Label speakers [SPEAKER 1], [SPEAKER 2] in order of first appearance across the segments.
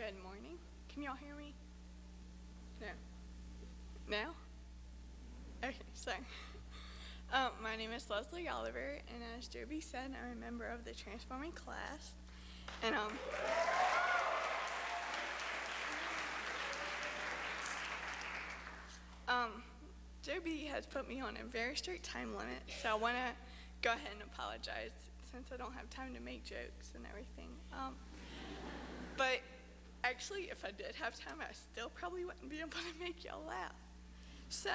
[SPEAKER 1] Good morning. Can y'all hear me? No. Now? Okay, sorry. My name is Leslie Oliver, and as Joby said, I'm a member of the Transforming class. And Joby has put me on a very strict time limit, so I want to go ahead and apologize since I don't have time to make jokes and everything. But actually, if I did have time, I still probably wouldn't be able to make y'all laugh. So,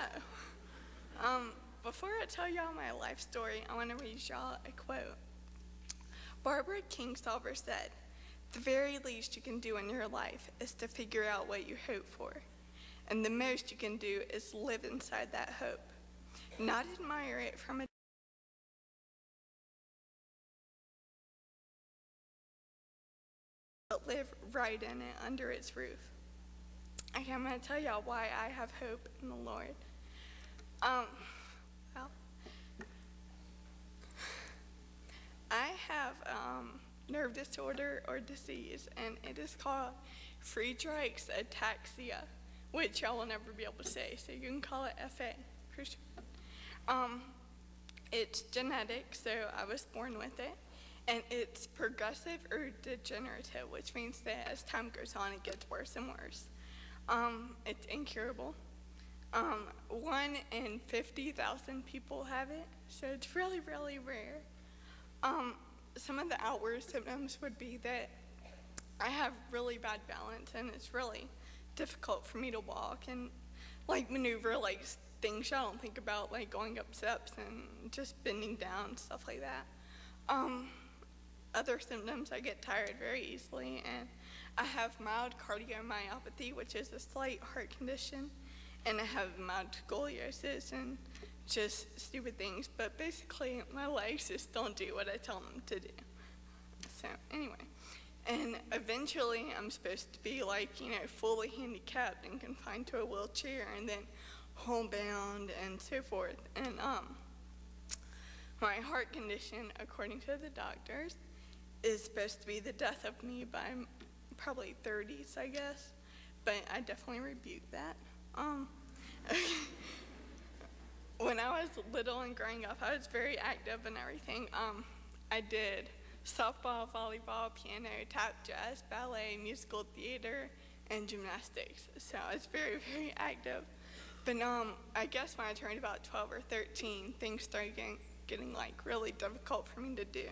[SPEAKER 1] before I tell y'all my life story, I want to read y'all a quote. Barbara Kingsolver said, "The very least you can do in your life is to figure out what you hope for. And the most you can do is live inside that hope. Not admire it from a but live right in it under its roof." Okay, I'm going to tell y'all why I have hope in the Lord. Well, I have nerve disorder or disease, and it is called Friedreich's ataxia, which y'all will never be able to say, so you can call it FA. It's genetic, so I was born with it, and it's progressive or degenerative, which means that as time goes on, it gets worse and worse. It's incurable. 1 in 50,000 people have it, so it's really, really rare. Some of the outward symptoms would be that I have really bad balance, and it's really difficult for me to walk and maneuver things y'all don't think about, like going up steps and just bending down, stuff like that. Other symptoms, I get tired very easily, and I have mild cardiomyopathy, which is a slight heart condition, and I have mild scoliosis and just stupid things, but basically my legs just don't do what I tell them to do. So anyway, and eventually I'm supposed to be fully handicapped and confined to a wheelchair and then homebound and so forth. And my heart condition, according to the doctors, is supposed to be the death of me by probably 30s, I guess, but I definitely rebuke that. When I was little and growing up, I was very active and everything. I did softball, volleyball, piano, tap, jazz, ballet, musical theater, and gymnastics. So I was very, very active. But I guess when I turned about 12 or 13, things started getting really difficult for me to do.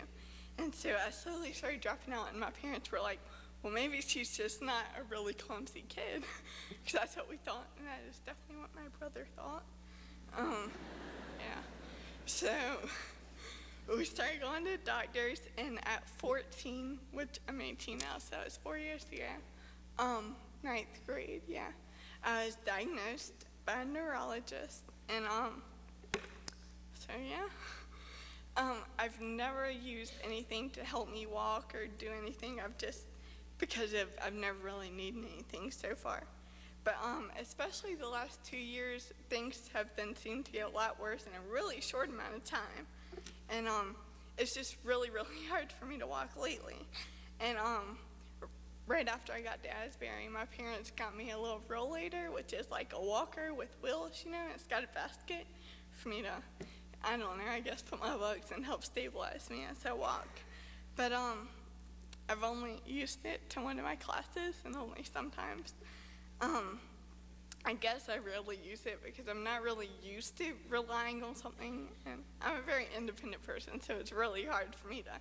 [SPEAKER 1] And so I slowly started dropping out, and my parents were like, well, maybe she's just not a really clumsy kid, because that's what we thought, and that is definitely what my brother thought. Yeah. So we started going to doctors, and at 14, which I'm 18 now, so it's 4 years ago, 9th grade, yeah, I was diagnosed by a neurologist, and so yeah. I've never used anything to help me walk or do anything. I've never really needed anything so far. But especially the last 2 years, things have seemed to get a lot worse in a really short amount of time. And it's just really, really hard for me to walk lately. And right after I got to Asbury, my parents got me a little rollator, which is like a walker with wheels, and it's got a basket for me to, I don't know, I guess put my legs and help stabilize me as I walk. But I've only used it to one of my classes, and only sometimes. I guess I rarely use it because I'm not really used to relying on something, and I'm a very independent person, so it's really hard for me to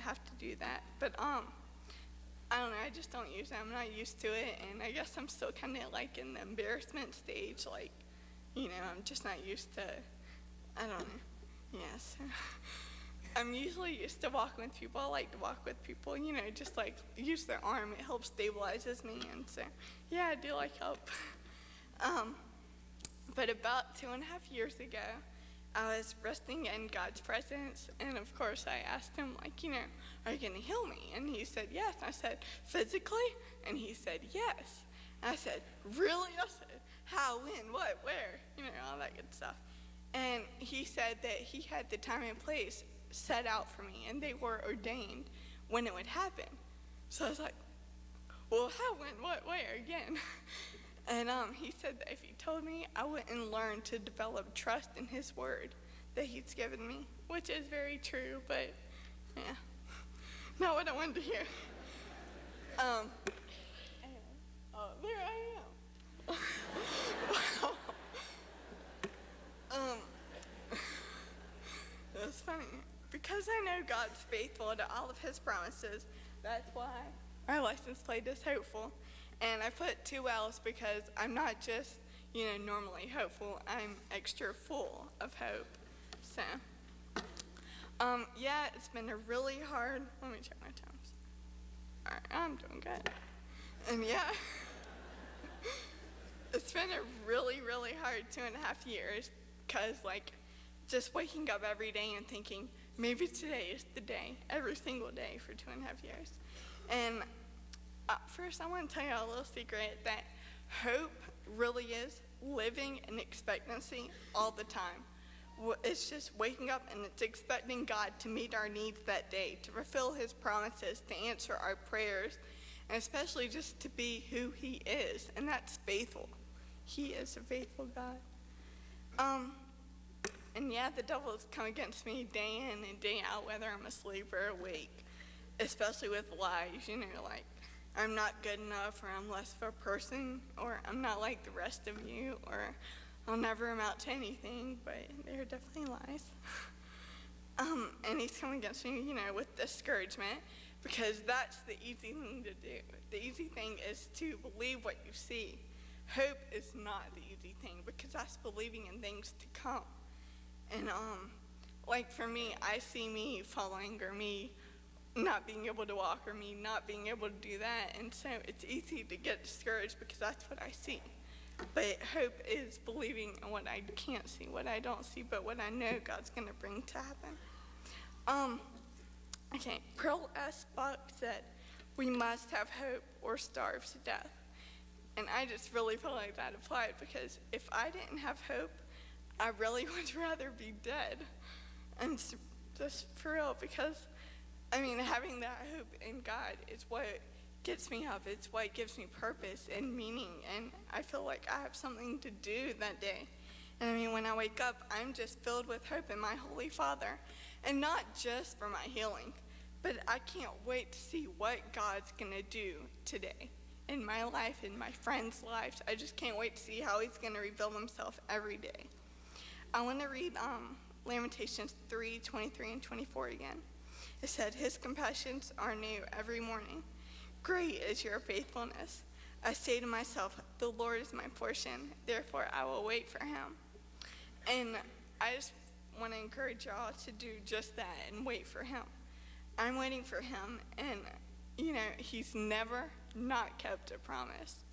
[SPEAKER 1] have to do that. But I don't know, I just don't use it. I'm not used to it, and I guess I'm still kind of in the embarrassment stage, I'm just not used to, I don't know, yes. I'm usually used to walking with people. I like to walk with people, just use their arm. It helps stabilizes me, and so, yeah, I do like help. But about 2.5 years ago, I was resting in God's presence, and of course I asked him, are you going to heal me? And he said, yes. I said, physically? And he said, yes. And I said, really? I said, how, when, what, where? All that good stuff. And he said that he had the time and place set out for me, and they were ordained when it would happen. So I was like, well, how, when, what, where, again? And he said that if he told me, I wouldn't learn to develop trust in his word that he's given me, which is very true, but yeah, not what I wanted to hear. Oh, there I am. Wow. That's funny. Because I know God's faithful to all of his promises, that's why our license plate is hopeful. And I put 2 L's because I'm not just, normally hopeful. I'm extra full of hope. So, yeah, it's been a really hard, let me check my times. All right, I'm doing good. And yeah, it's been a really, really hard 2.5 years because, just waking up every day and thinking, maybe today is the day, every single day for 2.5 years. And first, I want to tell you a little secret that hope really is living in expectancy all the time. It's just waking up and it's expecting God to meet our needs that day, to fulfill his promises, to answer our prayers, and especially just to be who he is, and that's faithful. He is a faithful God. And yeah, the devil has come against me day in and day out, whether I'm asleep or awake, especially with lies, I'm not good enough, or I'm less of a person, or I'm not like the rest of you, or I'll never amount to anything, but they're definitely lies. And he's coming against me, with discouragement, because that's the easy thing to do. The easy thing is to believe what you see. Hope is not the easy thing, because that's believing in things to come. And for me, I see me falling, or me not being able to walk, or me not being able to do that, and so it's easy to get discouraged because that's what I see. But hope is believing in what I can't see, what I don't see, but what I know God's going to bring to happen. Okay, Pearl S. Buck said, "We must have hope or starve to death." And I just really feel like that applied, because if I didn't have hope, I really would rather be dead. And just for real, because, having that hope in God is what gets me up. It's what gives me purpose and meaning, and I feel like I have something to do that day. And when I wake up, I'm just filled with hope in my Holy Father, and not just for my healing, but I can't wait to see what God's gonna do today in my life, in my friends' lives. I just can't wait to see how he's gonna reveal himself every day. I want to read Lamentations 3:23 and 24 again. It said, "His compassions are new every morning. Great is your faithfulness. I say to myself, the Lord is my portion, therefore I will wait for him." And I just want to encourage y'all to do just that and wait for him. I'm waiting for him, and he's never not kept a promise.